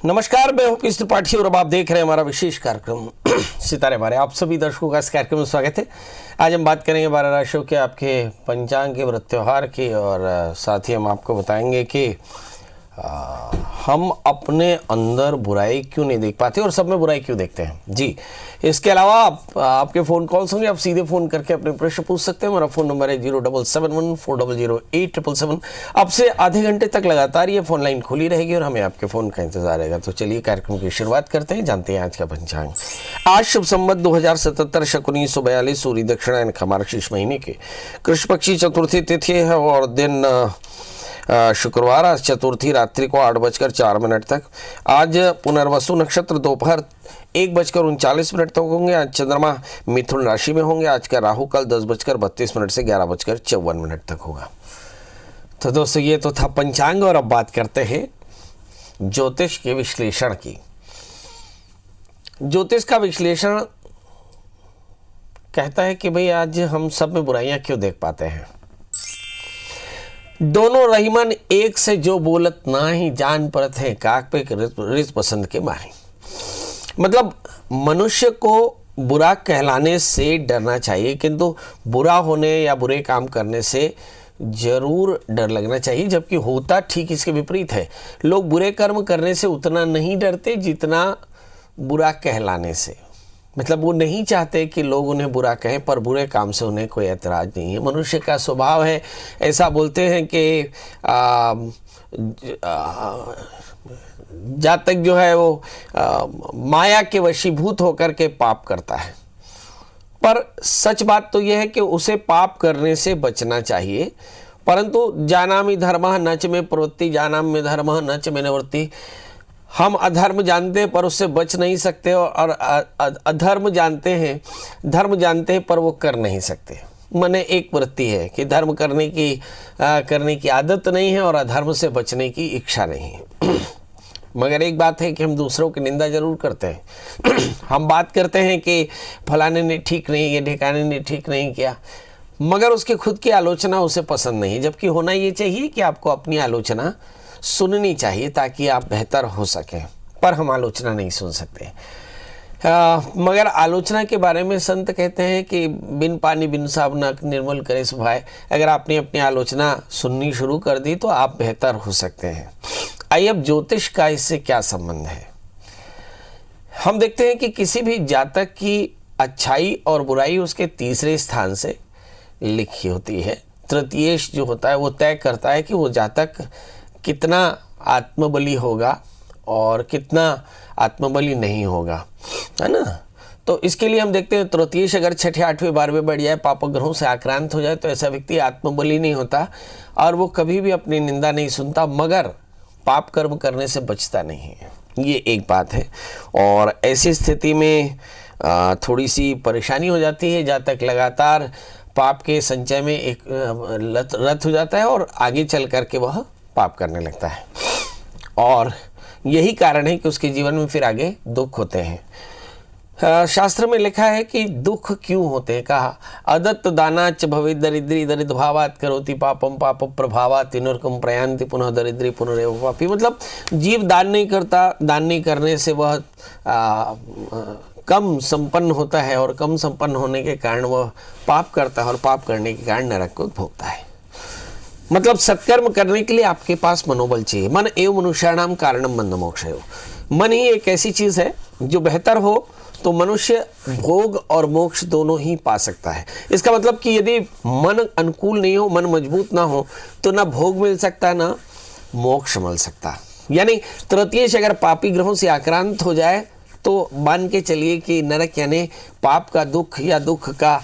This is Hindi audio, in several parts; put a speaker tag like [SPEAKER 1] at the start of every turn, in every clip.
[SPEAKER 1] नमस्कार, मैं हूं पीयूष त्रिपाठी और अब आप देख रहे हैं हमारा विशेष कार्यक्रम सितारे बारे। आप सभी दर्शकों का इस कार्यक्रम में स्वागत है। आज हम बात करेंगे 12 राशियों के आपके पंचांग के व्रत त्योहार की और साथ ही हम आपको बताएंगे कि हम अपने अंदर बुराई क्यों नहीं देख पाते और सब में बुराई क्यों देखते हैं जी। इसके अलावा आपके फ़ोन कॉल्स होंगे, आप सीधे फ़ोन करके अपने प्रश्न पूछ सकते हैं। हमारा फ़ोन नंबर है 0771400877। अब से आधे घंटे तक लगातार ये फ़ोन लाइन खुली रहेगी और हमें आपके फ़ोन का इंतजार रहेगा। तो चलिए कार्यक्रम की शुरुआत करते हैं, जानते हैं आज का पंचांग। आज शुभ संवत 2077 शक 1942 सूर्य दक्षिणायन खमारशीष महीने के कृष्ण पक्षी चतुर्थी तिथि है और दिन शुक्रवार। आज चतुर्थी रात्रि को 8:04 तक। आज पुनर्वसु नक्षत्र दोपहर 1:39 तक होंगे। आज चंद्रमा मिथुन राशि में होंगे। आज का राहु काल 10:32 से 11:54 तक होगा। तो दोस्तों, ये तो था पंचांग और अब बात करते हैं ज्योतिष के विश्लेषण की। ज्योतिष का विश्लेषण कहता है कि भाई आज हम सब में बुराइयां क्यों देख पाते हैं। दोनों रहीमन एक से जो बोलत ना ही जान परत है काक पे रिस पसंद के मारे। मतलब मनुष्य को बुरा कहलाने से डरना चाहिए, किंतु बुरा होने या बुरे काम करने से जरूर डर लगना चाहिए, जबकि होता ठीक इसके विपरीत है। लोग बुरे कर्म करने से उतना नहीं डरते जितना बुरा कहलाने से। मतलब वो नहीं चाहते कि लोग उन्हें बुरा कहें, पर बुरे काम से उन्हें कोई ऐतराज़ नहीं है। मनुष्य का स्वभाव है, ऐसा बोलते हैं कि जातक जो है वो माया के वशीभूत होकर के पाप करता है। पर सच बात तो यह है कि उसे पाप करने से बचना चाहिए। परंतु जानामि धर्मः न च मे प्रवृत्ति, जानामि धर्मः न च मे निवृत्ति। हम अधर्म जानते हैं पर उससे बच नहीं सकते और अधर्म जानते हैं, धर्म जानते हैं पर वो कर नहीं सकते। माने एक वृत्ति है कि धर्म करने की आदत नहीं है और अधर्म से बचने की इच्छा नहीं है। मगर एक बात है कि हम दूसरों की निंदा जरूर करते हैं। हम बात करते हैं कि फलाने ने ठीक नहीं किया, ढिकाने ने ठीक नहीं किया, मगर उसकी खुद की आलोचना उसे पसंद नहीं। जबकि होना ये चाहिए कि आपको अपनी आलोचना सुननी चाहिए ताकि आप बेहतर हो सकें, पर हम आलोचना नहीं सुन सकते। मगर आलोचना के बारे में संत कहते हैं कि बिन पानी बिन साबुन निर्मल करे सुभाए। अगर आपने अपनी आलोचना सुननी शुरू कर दी तो आप बेहतर हो सकते हैं। आइए, अब ज्योतिष का इससे क्या संबंध है। हम देखते हैं कि किसी भी जातक की अच्छाई और बुराई उसके तीसरे स्थान से लिखी होती है। तृतीयेश जो होता है वो तय करता है कि वो जातक कितना आत्मबली होगा और कितना आत्मबली नहीं होगा, है ना। तो इसके लिए हम देखते हैं तृतीयेश अगर 6ठे 8वें 12वें बढ़ जाए, पाप ग्रहों से आक्रांत हो जाए, तो ऐसा व्यक्ति आत्मबली नहीं होता और वो कभी भी अपनी निंदा नहीं सुनता, मगर पाप कर्म करने से बचता नहीं है। ये एक बात है। और ऐसी स्थिति में थोड़ी सी परेशानी हो जाती है। जातक लगातार पाप के संचय में एक रत हो जाता है और आगे चल करके वह पाप करने लगता है। और यही कारण है कि उसके जीवन में फिर आगे दुख होते हैं। शास्त्र में लिखा है कि दुख क्यों होते हैं। कहा अदत्त दानाच भवे दरिद्री दरिद्र भावात करोति पापम पाप प्रभावात तिनुर्कम प्रयांति पुनः दरिद्री पुनरेव पापी। मतलब जीव दान नहीं करता, दान नहीं करने से वह कम संपन्न होता है और कम संपन्न होने के कारण वह पाप करता है और पाप करने के कारण नरक को भोगता है। मतलब सत्कर्म करने के लिए आपके पास मनोबल चाहिए। मन एवं मनुष्याणाम कारणम बंध मोक्षयो। मन ही एक ऐसी चीज है जो बेहतर हो तो मनुष्य भोग और मोक्ष दोनों ही पा सकता है। इसका मतलब कि यदि मन अनुकूल नहीं हो, मन मजबूत ना हो, तो ना भोग मिल सकता ना मोक्ष मिल सकता। यानी तृतीयेश अगर पापी ग्रहों से आक्रांत हो जाए तो मान के चलिए कि नरक यानी पाप का दुख या दुख का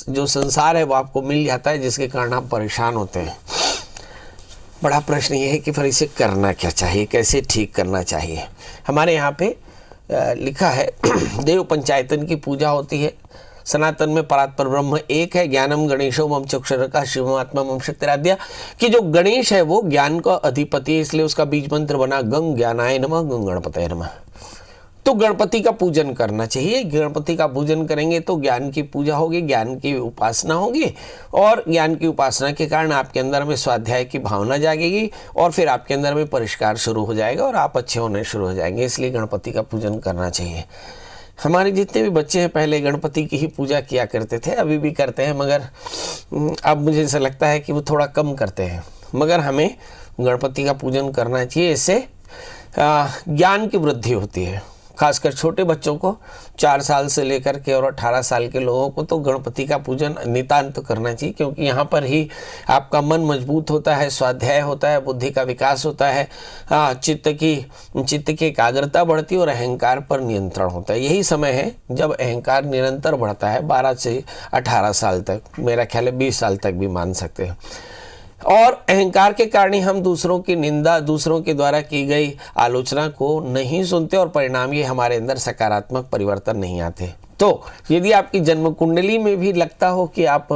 [SPEAKER 1] जो संसार है वो आपको मिल जाता है, जिसके कारण आप परेशान होते हैं। बड़ा प्रश्न ये है कि फिर इसे करना क्या चाहिए, कैसे ठीक करना चाहिए। हमारे यहाँ पे लिखा है देव पंचायतन की पूजा होती है। सनातन में परात्पर ब्रह्म एक है। ज्ञानम गणेशो मम चक्षुर का शिवमात्मा मम शक्तिराध्या। कि जो गणेश है वो ज्ञान का अधिपति है, इसलिए उसका बीज मंत्र बना गंग ज्ञानाय नमः गंग गणपतये नमः। तो गणपति का पूजन करना चाहिए। गणपति का पूजन करेंगे तो ज्ञान की पूजा होगी, ज्ञान की उपासना होगी, और ज्ञान की उपासना के कारण आपके अंदर में स्वाध्याय की भावना जागेगी और फिर आपके अंदर में परिष्कार शुरू हो जाएगा और आप अच्छे होने शुरू हो जाएंगे। इसलिए गणपति का पूजन करना चाहिए। हमारे जितने भी बच्चे हैं पहले गणपति की ही पूजा किया करते थे, अभी भी करते हैं, मगर अब मुझे ऐसा लगता है कि वो थोड़ा कम करते हैं। मगर हमें गणपति का पूजन करना चाहिए, इससे ज्ञान की वृद्धि होती है। खासकर छोटे बच्चों को 4 साल से लेकर के और 18 साल के लोगों को तो गणपति का पूजन नितांत करना चाहिए, क्योंकि यहाँ पर ही आपका मन मजबूत होता है, स्वाध्याय होता है, बुद्धि का विकास होता है, चित्त की एकाग्रता बढ़ती है और अहंकार पर नियंत्रण होता है। यही समय है जब अहंकार निरंतर बढ़ता है, 12 से 18 साल तक, मेरा ख्याल है 20 साल तक भी मान सकते हैं। और अहंकार के कारण ही हम दूसरों की निंदा, दूसरों के द्वारा की गई आलोचना को नहीं सुनते और परिणाम ये हमारे अंदर सकारात्मक परिवर्तन नहीं आते। तो यदि आपकी जन्म कुंडली में भी लगता हो कि आप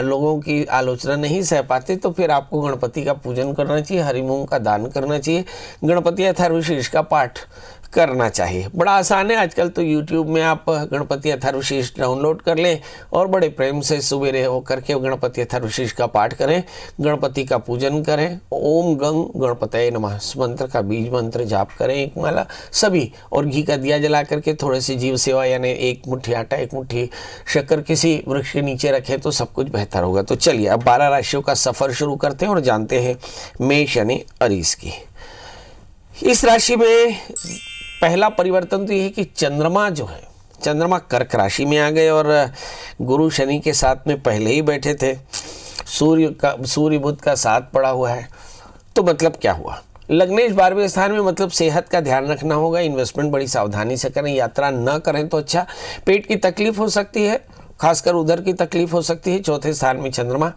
[SPEAKER 1] लोगों की आलोचना नहीं सह पाते, तो फिर आपको गणपति का पूजन करना चाहिए, हरि मूंग का दान करना चाहिए, गणपति अथर्वशीर्ष का पाठ करना चाहिए। बड़ा आसान है, आजकल तो YouTube में आप गणपति अथर्वशीर्ष डाउनलोड कर लें और बड़े प्रेम से सवेरे होकर के गणपति अथर्वशीर्ष का पाठ करें, गणपति का पूजन करें, ओम गंग गणपतये नमः इस मंत्र का बीज मंत्र जाप करें, एक माला सभी, और घी का दिया जला करके थोड़े से जीव सेवा यानी 1 मुट्ठी आटा 1 मुट्ठी शक्कर किसी वृक्ष के नीचे रखें तो सब कुछ बेहतर होगा। तो चलिए अब 12 राशियों का सफ़र शुरू करते हैं और जानते हैं मेष यानी अरीस की। इस राशि में पहला परिवर्तन तो ये है कि चंद्रमा जो है, चंद्रमा कर्क राशि में आ गए और गुरु शनि के साथ में पहले ही बैठे थे, सूर्य बुध का साथ पड़ा हुआ है। तो मतलब क्या हुआ, लग्नेश 12वें स्थान में, मतलब सेहत का ध्यान रखना होगा, इन्वेस्टमेंट बड़ी सावधानी से करें, यात्रा न करें तो अच्छा। पेट की तकलीफ हो सकती है, खासकर उधर की तकलीफ हो सकती है। चौथे स्थान में चंद्रमा,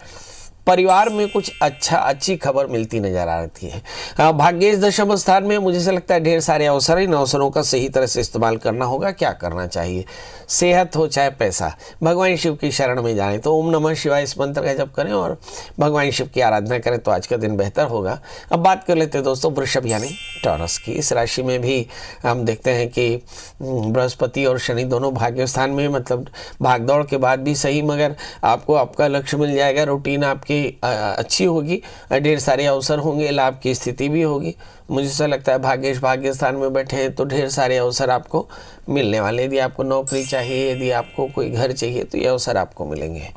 [SPEAKER 1] परिवार में कुछ अच्छी खबर मिलती नजर आ रही है। भाग्येश 10वें स्थान में, मुझे से लगता है ढेर सारे अवसर हैं, इन अवसरों का सही तरह से इस्तेमाल करना होगा। क्या करना चाहिए, सेहत हो चाहे पैसा, भगवान शिव की शरण में जाएं तो ओम नमः शिवाय इस मंत्र का जप करें और भगवान शिव की आराधना करें तो आज का दिन बेहतर होगा। अब बात कर लेते हैं दोस्तों वृषभ यानी टॉरस की। इस राशि में भी हम देखते हैं कि बृहस्पति और शनि दोनों भाग्य स्थान में, मतलब भागदौड़ के बाद भी सही, मगर आपको आपका लक्ष्य मिल जाएगा, रूटीन आपकी अच्छी होगी, ढेर सारे अवसर होंगे, लाभ की स्थिति भी होगी। मुझे ऐसा लगता है भाग्येश भाग्य स्थान में बैठे हैं तो ढेर सारे अवसर आपको मिलने वाले। यदि आपको नौकरी चाहिए, यदि आपको कोई घर चाहिए तो ये अवसर आपको मिलेंगे।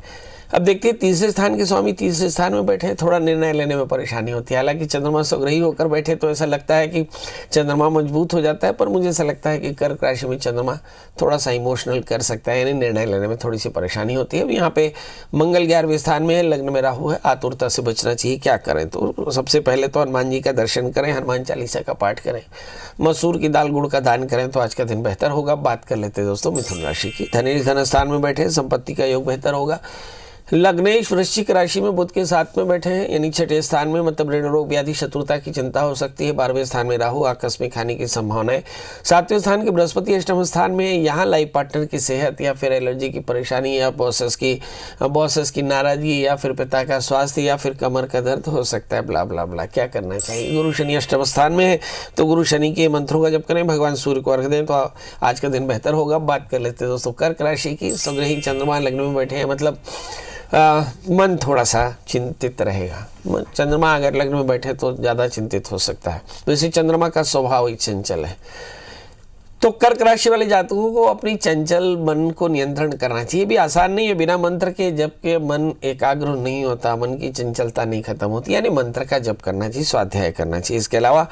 [SPEAKER 1] अब देखते हैं तीसरे स्थान के स्वामी तीसरे स्थान में बैठे हैं, थोड़ा निर्णय लेने में परेशानी होती है। हालांकि चंद्रमा स्वग्रही होकर बैठे तो ऐसा लगता है कि चंद्रमा मजबूत हो जाता है, पर मुझे ऐसा लगता है कि कर्क राशि में चंद्रमा थोड़ा सा इमोशनल कर सकता है, यानी निर्णय लेने में थोड़ी सी परेशानी होती है। अब यहाँ पे मंगल 11वें स्थान में है, लग्न में राहु है, आतुरता से बचना चाहिए। क्या करें, तो सबसे पहले तो हनुमान जी का दर्शन करें, हनुमान चालीसा का पाठ करें, मसूर की दाल गुड़ का दान करें तो आज का दिन बेहतर होगा। बात कर लेते हैं दोस्तों मिथुन राशि की। धनेश धन स्थान में बैठे, संपत्ति का योग बेहतर होगा। लग्नेश वृश्चिक राशि में बुध के साथ में बैठे हैं, यानी 6ठे स्थान में, मतलब ऋण रोग व्याधि शत्रुता की चिंता हो सकती है। 12वें स्थान में राहु, आकस्मिक हानि की संभावना है। 7वें स्थान के बृहस्पति 8वें स्थान में, यहाँ लाइफ पार्टनर की सेहत या फिर एलर्जी की परेशानी या बॉसेस की नाराजगी या फिर पिता का स्वास्थ्य या फिर कमर का दर्द हो सकता है। ब्ला ब्ला ब्ला। क्या करना चाहिए, गुरु शनि 8वें स्थान में है तो गुरु शनि के मंत्रों का जप करें, भगवान सूर्य को अर्घ दें तो आज का दिन बेहतर होगा। बात कर लेते हैं दोस्तों कर्क राशि की। स्वग्रही चंद्रमा लग्न में बैठे हैं, मतलब मन थोड़ा सा चिंतित रहेगा। चंद्रमा अगर लग्न में बैठे तो ज़्यादा चिंतित हो सकता है, वैसे चंद्रमा का स्वभाव ही चंचल है। तो कर्क राशि वाले जातकों को अपनी चंचल मन को नियंत्रण करना चाहिए। भी आसान नहीं है, बिना मंत्र के जब के मन एकाग्र नहीं होता, मन की चंचलता नहीं खत्म होती, यानी मंत्र का जप करना चाहिए, स्वाध्याय करना चाहिए। इसके अलावा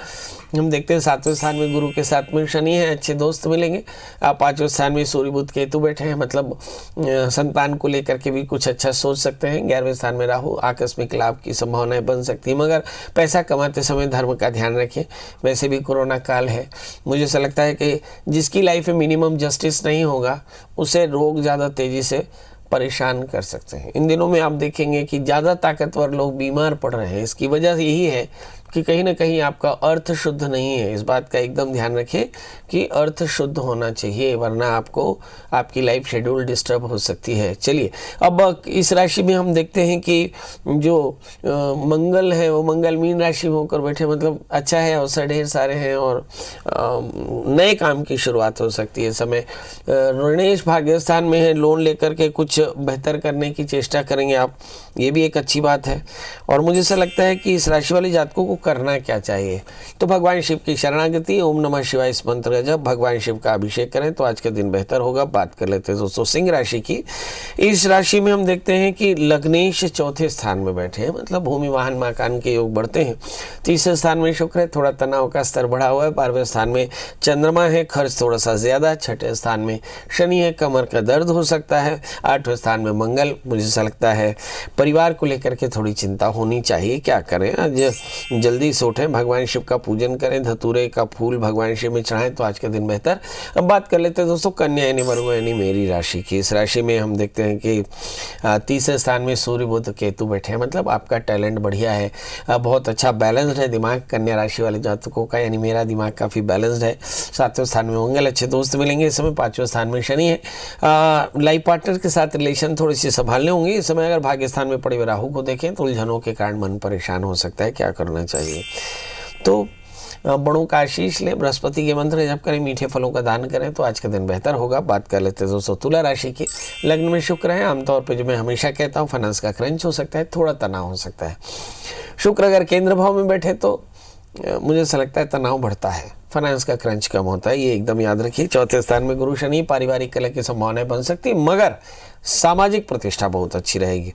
[SPEAKER 1] हम देखते हैं 7वें स्थान में गुरु के साथ में शनि है, अच्छे दोस्त मिलेंगे। 5वें स्थान में सूर्य बुध केतु बैठे हैं, मतलब संतान को लेकर के भी कुछ अच्छा सोच सकते हैं। 11वें स्थान में राहु, आकस्मिक लाभ की संभावनाएं बन सकती है, मगर पैसा कमाते समय धर्म का ध्यान रखें। वैसे भी कोरोना काल है, मुझे ऐसा लगता है कि जिसकी लाइफ में मिनिमम जस्टिस नहीं होगा उसे रोग ज़्यादा तेज़ी से परेशान कर सकते हैं। इन दिनों में आप देखेंगे कि ज़्यादा ताकतवर लोग बीमार पड़ रहे हैं। इसकी वजह यही है कि कहीं ना कहीं आपका अर्थ शुद्ध नहीं है। इस बात का एकदम ध्यान रखें कि अर्थ शुद्ध होना चाहिए, वरना आपको आपकी लाइफ शेड्यूल डिस्टर्ब हो सकती है। चलिए अब इस राशि में हम देखते हैं कि जो मंगल है वो मंगल मीन राशि में होकर बैठे, मतलब अच्छा है, अवसर ढेर सारे हैं और नए काम की शुरुआत हो सकती है। समय ऋणेश भाग्यस्थान में है, लोन लेकर के कुछ बेहतर करने की चेष्टा करेंगे आप, ये भी एक अच्छी बात है। और मुझे ऐसा लगता है कि इस राशि वाले जातकों को करना क्या चाहिए, तो भगवान शिव की शरणागति, ओम नमः शिवाय इस मंत्र का जब, भगवान शिव का अभिषेक करें तो आज का दिन बेहतर होगा। बात कर लेते हैं दोस्तों सिंह राशि की। इस राशि में हम देखते हैं कि लग्नेश चौथे स्थान में बैठे हैं, मतलब भूमि वाहन मकान के योग बढ़ते हैं। तीसरे स्थान में शुक्र है, थोड़ा तनाव का स्तर बढ़ा हुआ है। 12वें स्थान में चंद्रमा है, खर्च थोड़ा सा ज्यादा। छठे स्थान में शनि है, कमर का दर्द हो सकता है। 8वें स्थान में मंगल, मुझे ऐसा लगता है परिवार को लेकर के थोड़ी चिंता होनी चाहिए। क्या करें, आज जल्दी से उठें, भगवान शिव का पूजन करें, धतूरे का फूल भगवान शिव में चढ़ाएं तो आज का दिन बेहतर। अब बात कर लेते हैं दोस्तों कन्या यानी वर्गो यानी मेरी राशि की। इस राशि में हम देखते हैं कि तीसरे स्थान में सूर्य बुध केतु बैठे हैं, मतलब आपका टैलेंट बढ़िया है, बहुत अच्छा बैलेंस्ड है दिमाग कन्या राशि वाले जातकों का, यानी मेरा दिमाग काफ़ी बैलेंस्ड है। 7वें स्थान में मंगल, अच्छे दोस्त मिलेंगे इस समय। 5वें स्थान में शनि है, लाइफ पार्टनर के साथ रिलेशन थोड़ी सी संभालने होंगे इस समय। अगर भाग्य स्थान में पड़े हुए राहु को देखें तो उलझनों के कारण मन परेशान हो सकता है। क्या करना चाहिए, तो बड़ों का आशीष लें, बृहस्पति के मंत्र जप करें, मीठे फलों का दान करें तो आज का दिन बेहतर होगा। बात कर लेते हैं दोस्तों तुला राशि की। लग्न में शुक्र है, आमतौर पे जो मैं हमेशा कहता हूँ फाइनेंस का क्रंच हो सकता है, थोड़ा तनाव हो सकता है। शुक्र अगर केंद्र भाव में बैठे तो मुझे ऐसा लगता है तनाव बढ़ता है, फाइनेंस का क्रंच कम होता है, ये एकदम याद रखिए। चौथे स्थान में गुरु शनि, पारिवारिक कलह की संभावनाएं बन सकती है, मगर सामाजिक प्रतिष्ठा बहुत अच्छी रहेगी।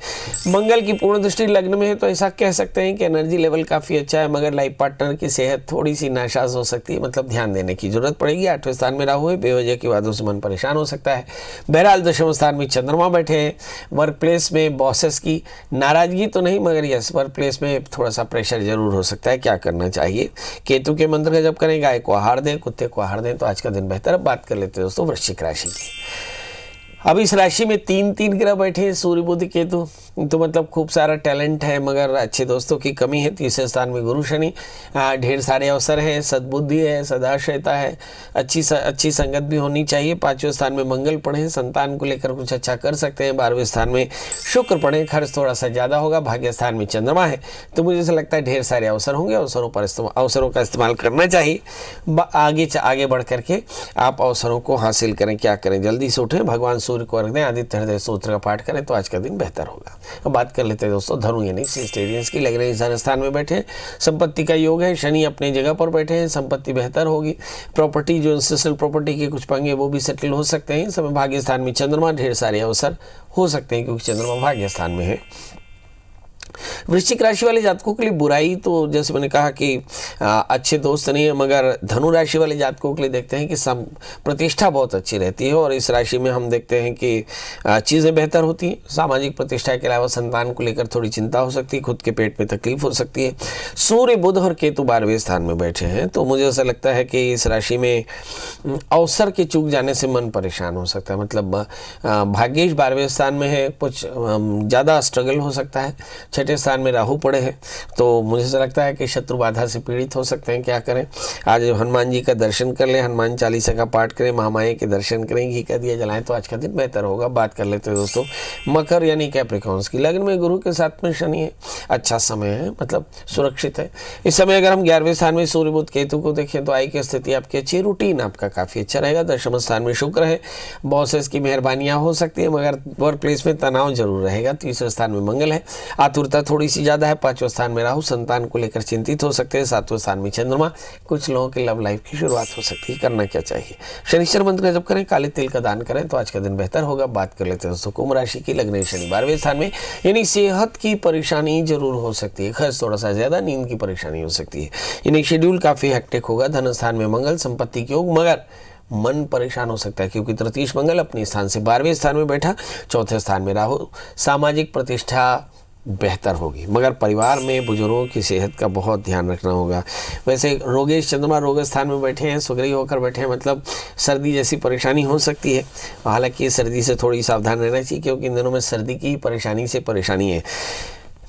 [SPEAKER 1] मंगल की पूर्ण दृष्टि लग्न में है तो ऐसा कह सकते हैं कि एनर्जी लेवल काफ़ी अच्छा है, मगर लाइफ पार्टनर की सेहत थोड़ी सी नासाज हो सकती है, मतलब ध्यान देने की जरूरत पड़ेगी। 8वें स्थान में राहु है, बेवजह की बातों से मन परेशान हो सकता है। बहरहाल 10वें स्थान में चंद्रमा बैठे हैं। वर्क प्लेस में बॉसेस की नाराजगी तो नहीं, मगर यस वर्क प्लेस में थोड़ा सा प्रेशर जरूर हो सकता है। क्या करना चाहिए, केतु के मंत्र का जप करें, गाय को आहार दें, कुत्ते को आहार दें तो आज का दिन बेहतर। अब बात कर लेते हैं दोस्तों वृश्चिक राशि की। अब इस राशि में तीन ग्रह बैठे हैं, सूर्य बुध केतु, तो मतलब खूब सारा टैलेंट है, मगर अच्छे दोस्तों की कमी है। तीसरे स्थान में गुरु शनि, ढेर सारे अवसर हैं, सद्बुद्धि है, सदाशयता है, अच्छी संगत भी होनी चाहिए। 5वें स्थान में मंगल पढ़े, संतान को लेकर कुछ अच्छा कर सकते हैं। 12वें स्थान में शुक्र पढ़े, खर्च थोड़ा सा ज़्यादा होगा। भाग्य स्थान में चंद्रमा है, तो मुझे ऐसा लगता है ढेर सारे अवसर होंगे, अवसरों का इस्तेमाल करना चाहिए। आगे बढ़ करके आप अवसरों को हासिल करें। क्या करें, जल्दी से उठें, भगवान सूर्य को अर्घ दें, आदित्य हृदय स्तोत्र का पाठ करें तो आज का दिन बेहतर होगा। अब बात कर लेते हैं दोस्तों धनु यानी सिस्टेरियंस की। लग रहे हैं स्थान में बैठे, संपत्ति का योग है, शनि अपनी जगह पर बैठे हैं, संपत्ति बेहतर होगी। प्रॉपर्टी जो इंस्टीट्यूशनल प्रॉपर्टी के कुछ पंगे वो भी सेटल हो सकते हैं। इस समय भाग्य स्थान में चंद्रमा, ढेर सारे अवसर हो सकते हैं क्योंकि चंद्रमा भाग्य स्थान में है। वृश्चिक राशि वाले जातकों के लिए बुराई तो जैसे मैंने कहा कि अच्छे दोस्त नहीं है, मगर धनु राशि वाले जातकों के लिए देखते हैं कि प्रतिष्ठा बहुत अच्छी रहती है। और इस राशि में हम देखते हैं कि चीज़ें बेहतर होती हैं। सामाजिक प्रतिष्ठा के अलावा संतान को लेकर थोड़ी चिंता हो सकती है, खुद के पेट में तकलीफ हो सकती है। सूर्य बुध और केतु 12वें स्थान में बैठे हैं, तो मुझे ऐसा लगता है कि इस राशि में अवसर के चूक जाने से मन परेशान हो सकता है। मतलब भाग्येश 12वें स्थान में है, कुछ ज़्यादा स्ट्रगल हो सकता है। 6ठे स्थान में राहु पड़े हैं, तो मुझे ऐसा लगता है कि शत्रु बाधा से पीड़ित हो सकते हैं। क्या करें, आज हनुमान जी का दर्शन कर लें, हनुमान चालीसा का पाठ करें, महामाया के दर्शन करें, घी का दिया जलाएं तो आज का दिन बेहतर होगा। बात कर लेते हैं दोस्तों मकर यानी कैप्रिकॉर्न्स की। लग्न में गुरु के साथ में शनि है, अच्छा समय है, मतलब सुरक्षित है इस समय। अगर हम 11वें स्थान में सूर्य बुध केतु को देखें तो आय की स्थिति आपकी अच्छी, रूटीन आपका काफ़ी अच्छा रहेगा। 10वें स्थान में शुक्र है, बॉसेस की मेहरबानियाँ हो सकती है, मगर वर्क प्लेस में तनाव जरूर रहेगा। 3रे स्थान में मंगल है, आतुरता थोड़ी सी ज़्यादा है। 5वें स्थान में राहु, संतान को लेकर चिंतित हो सकते हैं। 7वें स्थान में चंद्रमा, कुछ लोगों की लव लाइफ की शुरुआत हो सकती है। करना क्या चाहिए, शनिश्चर मंत्र का जप करें, काले तिल का दान करें तो आज का दिन बेहतर होगा। बात कर लेते हैं दोस्तों कुंभ राशि की। लग्न शनि 12वें स्थान में, यानी सेहत की परेशानी जरूर हो सकती है, खर्च थोड़ा सा ज़्यादा, नींद की परेशानी हो सकती है, यानी शेड्यूल काफ़ी हेक्टिक होगा। धन स्थान में मंगल, संपत्ति के योग, मगर मन परेशान हो सकता है क्योंकि तृतीय मंगल अपने स्थान से 12वें स्थान में बैठा। 4थे स्थान में राहु, सामाजिक प्रतिष्ठा बेहतर होगी, मगर परिवार में बुजुर्गों की सेहत का बहुत ध्यान रखना होगा। वैसे रोगेश चंद्रमा रोग स्थान में बैठे हैं, सुग्रीव होकर बैठे हैं, मतलब सर्दी जैसी परेशानी हो सकती है। हालांकि सर्दी से थोड़ी सावधान रहना चाहिए क्योंकि इन दिनों में सर्दी की परेशानी से परेशानी है।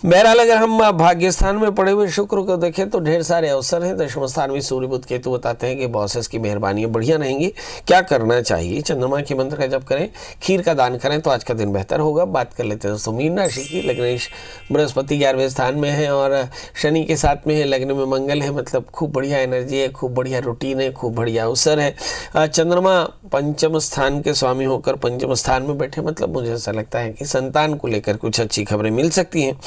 [SPEAKER 1] बहरहाल अगर हम भाग्य स्थान में पड़े हुए शुक्र को देखें तो ढेर सारे अवसर हैं। दशम स्थान में सूर्य बुध केतु बताते हैं कि बॉसेस की मेहरबानी बढ़िया रहेंगी। क्या करना चाहिए? चंद्रमा के मंत्र का जप करें, खीर का दान करें तो आज का दिन बेहतर होगा। बात कर लेते हैं दोस्तों मीन राशि की। लग्नेश बृहस्पति 11वें स्थान में है और शनि के साथ में है, लग्न में मंगल है, मतलब खूब बढ़िया एनर्जी है, खूब बढ़िया रूटीन है, खूब बढ़िया अवसर है। चंद्रमा पंचम स्थान के स्वामी होकर पंचम स्थान में बैठे, मतलब मुझे ऐसा लगता है कि संतान को लेकर कुछ अच्छी खबरें मिल सकती हैं।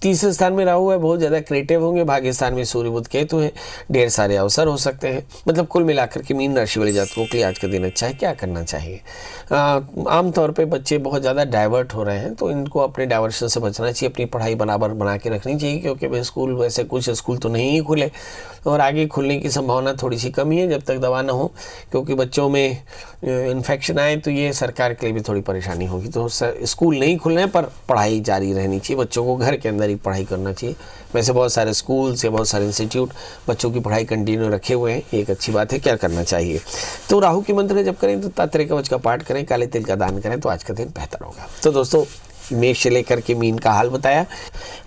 [SPEAKER 1] तीसरे स्थान में राहु है, बहुत ज़्यादा क्रिएटिव होंगे। भाग्य स्थान में सूर्य बुध केतु है, ढेर सारे अवसर हो सकते हैं। मतलब कुल मिलाकर के मीन राशि वाले जातकों के लिए आज का दिन अच्छा है। क्या करना चाहिए? आमतौर पे बच्चे बहुत ज़्यादा डाइवर्ट हो रहे हैं, तो इनको अपने डाइवर्शन से बचना चाहिए, अपनी पढ़ाई बराबर बना के रखनी चाहिए, क्योंकि वे स्कूल वैसे कुछ स्कूल तो नहीं ही खुले और आगे खुलने की संभावना थोड़ी सी कम ही है जब तक दवा ना हो, क्योंकि बच्चों में इन्फेक्शन आए तो ये सरकार के लिए भी थोड़ी परेशानी होगी। तो स्कूल नहीं खुल रहे हैं पर पढ़ाई जारी रहनी चाहिए, बच्चों को घर के अंदर ही पढ़ाई करना चाहिए। वैसे बहुत सारे स्कूल्स या बहुत सारे इंस्टीट्यूट बच्चों की पढ़ाई कंटिन्यू रखे हुए हैं, ये एक अच्छी बात है। क्या करना चाहिए? तो राहु के मंत्र जब करें तो तात्पर्य कवच का पाठ करें, काले तिल का दान करें तो आज का दिन बेहतर होगा। तो दोस्तों मेष से लेकर के मीन का हाल बताया।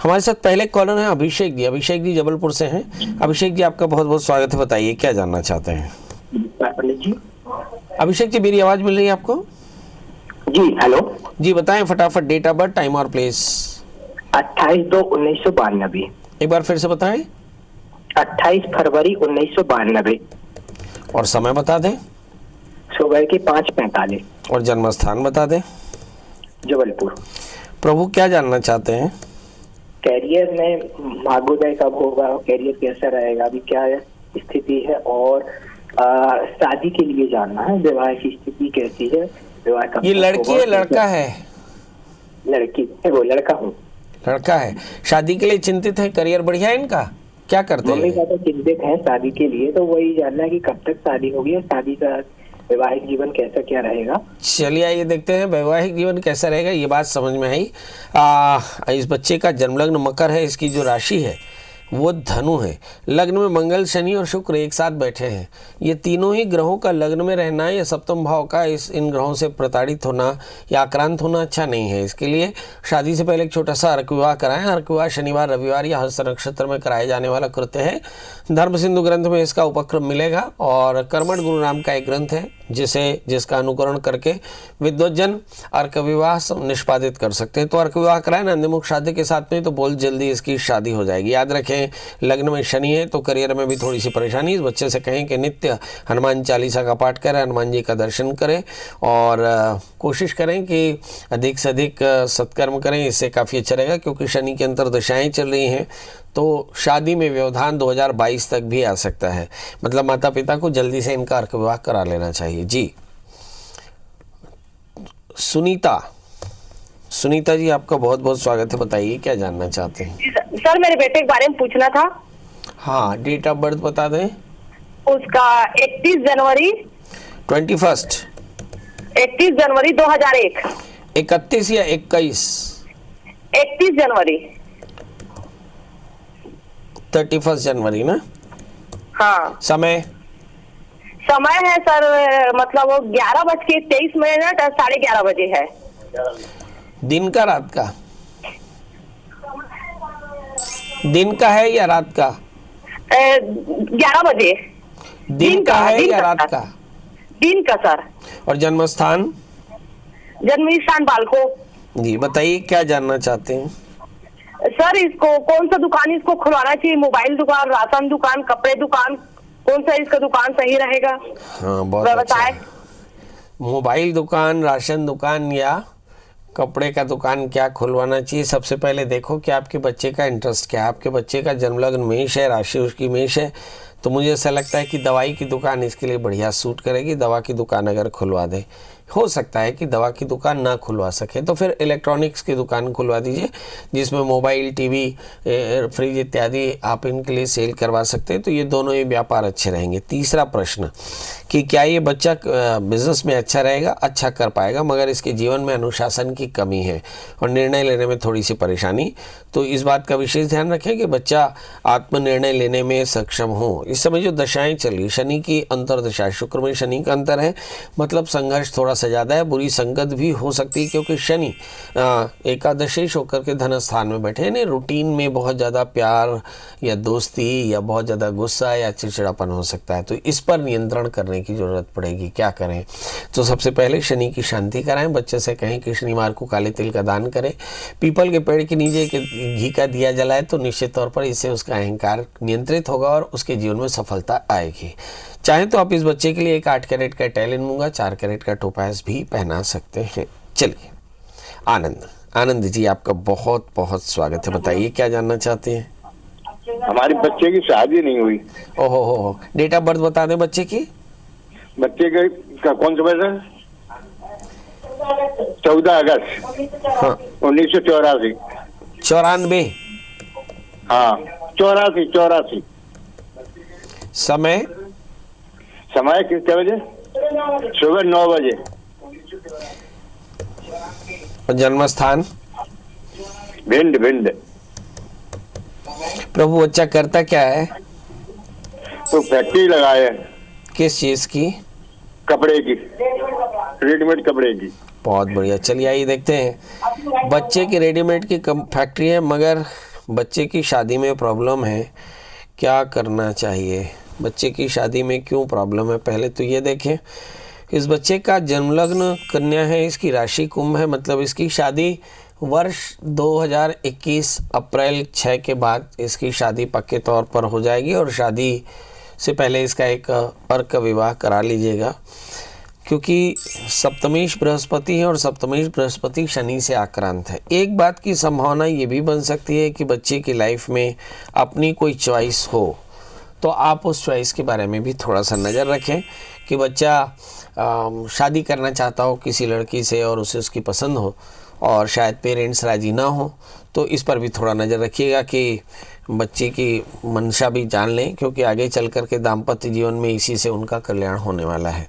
[SPEAKER 1] हमारे साथ पहले कॉलर हैं अभिषेक जी। अभिषेक जी जबलपुर से हैं। अभिषेक जी आपका बहुत बहुत स्वागत है, बताइए क्या जानना चाहते हैं? अभिषेक जी मेरी आवाज मिल रही है आपको?
[SPEAKER 2] जी हेलो
[SPEAKER 1] जी बताएं फटाफट, डेट ऑफ बर्थ, टाइम और प्लेस।
[SPEAKER 2] 28/2/1992।
[SPEAKER 1] एक बार फिर से बताएं।
[SPEAKER 2] 28 फरवरी 1992।
[SPEAKER 1] और समय बता दें।
[SPEAKER 2] सुबह के 5:45।
[SPEAKER 1] और जन्म स्थान बता दें।
[SPEAKER 2] जबलपुर।
[SPEAKER 1] प्रभु क्या जानना चाहते हैं?
[SPEAKER 2] कैरियर में भाग्योदय कब होगा, कैरियर कैसा रहेगा, अभी क्या स्थिति है, और शादी के लिए जानना है, विवाह की स्थिति कैसी है, विवाह कब।
[SPEAKER 1] ये लड़की है लड़का है?
[SPEAKER 2] लड़की है। वो लड़का हूँ।
[SPEAKER 1] लड़का है। शादी के लिए चिंतित है, करियर बढ़िया है इनका? क्या करते हैं?
[SPEAKER 2] मम्मी पापा चिंतित हैं शादी के लिए, तो वही जानना है कि कब तक शादी होगी और शादी का वैवाहिक जीवन कैसा क्या रहेगा।
[SPEAKER 1] चलिए आइए देखते हैं वैवाहिक जीवन कैसा रहेगा। ये बात समझ में आई। इस बच्चे का जन्मलग्न मकर है, इसकी जो राशि है वो धनु है, लग्न में मंगल शनि और शुक्र एक साथ बैठे हैं। ये तीनों ही ग्रहों का लग्न में रहना या सप्तम भाव का इन ग्रहों से प्रताड़ित होना या आक्रांत होना अच्छा नहीं है। इसके लिए शादी से पहले एक छोटा सा अर्क विवाह कराएं। अर्क विवाह शनिवार रविवार या हस्त नक्षत्र में कराए जाने वाला कृत्य है। धर्म सिंधु ग्रंथ में इसका उपक्रम मिलेगा और कर्मठ गुरु नाम का एक ग्रंथ है जिसका अनुकरण करके विद्वज्जन अर्क विवाह निष्पादित कर सकते हैं। तो अर्क विवाह कराएं नंदमुख शादी के साथ में, तो बहुत जल्दी इसकी शादी हो जाएगी। याद रखें लग्न में शनि है तो करियर में भी थोड़ी सी परेशानी। इस बच्चे से कहें कि नित्य हनुमान चालीसा का पाठ करें, हनुमान जी का दर्शन करें और कोशिश करें कि अधिक से अधिक सत्कर्म करें, इससे काफ़ी अच्छा रहेगा। क्योंकि शनि की अंतर्दशाएं चल रही हैं तो शादी में व्यवधान 2022 तक भी आ सकता है। मतलब माता पिता को जल्दी से इनका अर्क विवाह करा लेना चाहिए। जी सुनीता जी आपका बहुत बहुत स्वागत है, बताइए क्या जानना चाहते हैं?
[SPEAKER 3] सर मेरे बेटे के बारे में पूछना था।
[SPEAKER 1] हाँ डेट ऑफ बर्थ बता दें।
[SPEAKER 3] उसका 31 जनवरी
[SPEAKER 1] 21
[SPEAKER 3] 31 जनवरी 2001।
[SPEAKER 1] 31 या 21?
[SPEAKER 3] 31 जनवरी
[SPEAKER 1] 31 जनवरी ना?
[SPEAKER 3] हाँ।
[SPEAKER 1] समय
[SPEAKER 3] है सर, मतलब वो 11:23 11:30 बजे है।
[SPEAKER 1] दिन का रात का? दिन का है या रात का?
[SPEAKER 3] 11 बजे।
[SPEAKER 1] दिन का है या रात का?
[SPEAKER 3] दिन का सर।
[SPEAKER 1] और जन्म स्थान?
[SPEAKER 3] जन्म स्थान बालको।
[SPEAKER 1] जी बताइए क्या जानना चाहते हैं?
[SPEAKER 3] सर इसको कौन सा दुकान इसको खुलवाना चाहिए? मोबाइल दुकान, राशन दुकान, कपड़े दुकान, कौन सा इसका दुकान सही रहेगा?
[SPEAKER 1] हाँ बहुत
[SPEAKER 3] व्यवसाय
[SPEAKER 1] अच्छा। मोबाइल दुकान, राशन दुकान या कपड़े का दुकान क्या खुलवाना चाहिए? सबसे पहले देखो कि आपके बच्चे का इंटरेस्ट क्या है। आपके बच्चे का जन्मलग्न मेष है, राशि उसकी मेष है, तो मुझे ऐसा लगता है कि दवाई की दुकान इसके लिए बढ़िया सूट करेगी। दवा की दुकान अगर खुलवा दे, हो सकता है कि दवा की दुकान ना खुलवा सके तो फिर इलेक्ट्रॉनिक्स की दुकान खुलवा दीजिए, जिसमें मोबाइल, टीवी, फ्रिज इत्यादि आप इनके लिए सेल करवा सकते हैं। तो ये दोनों ही व्यापार अच्छे रहेंगे। तीसरा प्रश्न कि क्या ये बच्चा बिजनेस में अच्छा रहेगा? अच्छा कर पाएगा, मगर इसके जीवन में अनुशासन की कमी है और निर्णय लेने में थोड़ी सी परेशानी। तो इस बात का विशेष ध्यान रखें कि बच्चा आत्मनिर्णय लेने में सक्षम हो। इस समय जो दशाएं चल रही, शनि की अंतर्दशा, शुक्र में शनि का अंतर है, मतलब संघर्ष थोड़ा सा ज़्यादा है, बुरी संगत भी हो सकती है क्योंकि शनि एकादशेश होकर के धन स्थान में बैठे हैं। रूटीन में बहुत ज़्यादा प्यार या दोस्ती या बहुत ज़्यादा गुस्सा या चिड़चिड़ापन हो सकता है, तो इस पर नियंत्रण करने की ज़रूरत पड़ेगी। क्या करें? तो सबसे पहले शनि की शांति कराएं, बच्चे से कहें कि शनिवार को काले तिल का दान करें, पीपल के पेड़ के नीचे घी का दिया जलाए, तो निश्चित तौर पर इससे उसका अहंकार नियंत्रित होगा और उसके जीवन में सफलता आएगी। चाहे तो आप इस बच्चे के लिए एक 8 कैरेट का टैलेंट लूँगा, 4 कैरेट का टोपाज भी पहना सकते हैं। चलिए, आनंद जी, आपका बहुत बहुत स्वागत है। बताइए क्या जानना चाहते हैं?
[SPEAKER 4] हमारे बच्चे की शादी नहीं हुई।
[SPEAKER 1] ओहो हो, डेट ऑफ बर्थ बता दें बच्चे की।
[SPEAKER 4] बच्चे का कौन सा बच्चा? 14 अगस्त
[SPEAKER 1] हाँ,
[SPEAKER 4] 1984।
[SPEAKER 1] 94।
[SPEAKER 4] हाँ, 84। समय कितने बजे? सुबह 9 बजे।
[SPEAKER 1] जन्म स्थान?
[SPEAKER 4] भिंड।
[SPEAKER 1] प्रभु, बच्चा करता क्या है?
[SPEAKER 4] तो फैक्ट्री लगाए है
[SPEAKER 1] किस चीज की?
[SPEAKER 4] कपड़े की, रेडीमेड कपड़े की।
[SPEAKER 1] बहुत बढ़िया। चलिए आइए देखते हैं। बच्चे की रेडीमेड की फैक्ट्री है, मगर बच्चे की शादी में प्रॉब्लम है। क्या करना चाहिए? बच्चे की शादी में क्यों प्रॉब्लम है? पहले तो ये देखें, इस बच्चे का जन्मलग्न कन्या है, इसकी राशि कुंभ है, मतलब इसकी शादी वर्ष 2021 अप्रैल 6 के बाद इसकी शादी पक्के तौर पर हो जाएगी और शादी से पहले इसका एक अर्क विवाह करा लीजिएगा, क्योंकि सप्तमेश बृहस्पति है और सप्तमेश बृहस्पति शनि से आक्रांत है। एक बात की संभावना ये भी बन सकती है कि बच्चे की लाइफ में अपनी कोई चॉइस हो, तो आप उस चॉइस के बारे में भी थोड़ा सा नज़र रखें कि बच्चा शादी करना चाहता हो किसी लड़की से और उसे उसकी पसंद हो और शायद पेरेंट्स राजी ना हो, तो इस पर भी थोड़ा नज़र रखिएगा कि बच्चे की मंशा भी जान लें, क्योंकि आगे चल कर के दाम्पत्य जीवन में इसी से उनका कल्याण होने वाला है।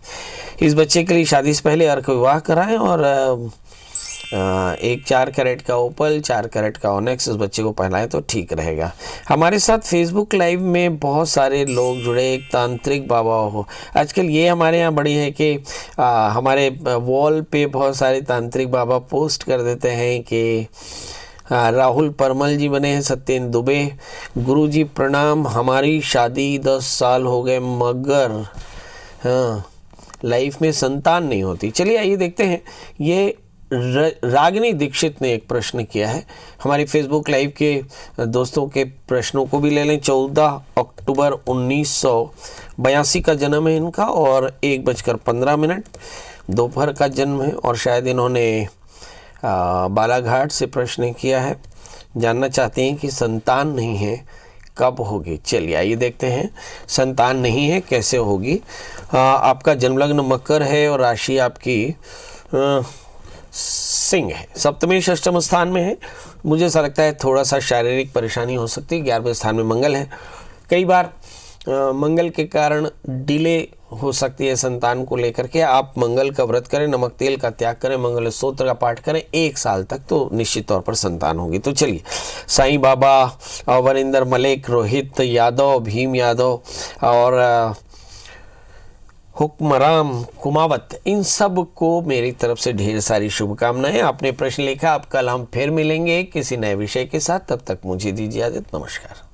[SPEAKER 1] इस बच्चे के लिए शादी से पहले अर्क विवाह कराएं और एक 4 कैरेट का ओपल, 4 कैरेट का ऑनेक्स इस बच्चे को पहनाएं तो ठीक रहेगा। हमारे साथ फेसबुक लाइव में बहुत सारे लोग जुड़े। एक तांत्रिक बाबा हो, आजकल ये हमारे यहाँ बड़ी है कि हमारे वॉल पे बहुत सारे तांत्रिक बाबा पोस्ट कर देते हैं कि राहुल परमल जी बने हैं, सत्येंद्र दुबे, गुरुजी प्रणाम, हमारी शादी 10 साल हो गए मगर लाइफ में संतान नहीं होती। चलिए आइए देखते हैं। ये रागिनी दीक्षित ने एक प्रश्न किया है। हमारे फेसबुक लाइव के दोस्तों के प्रश्नों को भी ले लें। 14 अक्टूबर 1982 का जन्म है इनका और 1:15 दोपहर का जन्म है और शायद इन्होंने बालाघाट से प्रश्न किया है। जानना चाहते हैं कि संतान नहीं है, कब होगी। चलिए आइए देखते हैं, संतान नहीं है कैसे होगी। आपका जन्मलग्न मकर है और राशि आपकी सिंह है, सप्तमेश अष्टम स्थान में है। मुझे ऐसा लगता है थोड़ा सा शारीरिक परेशानी हो सकती है। 11वें स्थान में मंगल है, कई बार मंगल के कारण डिले हो सकती है संतान को लेकर के। आप मंगल का व्रत करें, नमक तेल का त्याग करें, मंगल स्तोत्र का पाठ करें 1 साल तक, तो निश्चित तौर पर संतान होगी। तो चलिए, साईं बाबा, वरिंदर मलिक, रोहित यादव, भीम यादव और हुक्मराम कुमावत, इन सब को मेरी तरफ से ढेर सारी शुभकामनाएं। आपने प्रश्न लिखा, अब कल हम फिर मिलेंगे किसी नए विषय के साथ। तब तक मुझे दीजिए इजाजत। नमस्कार।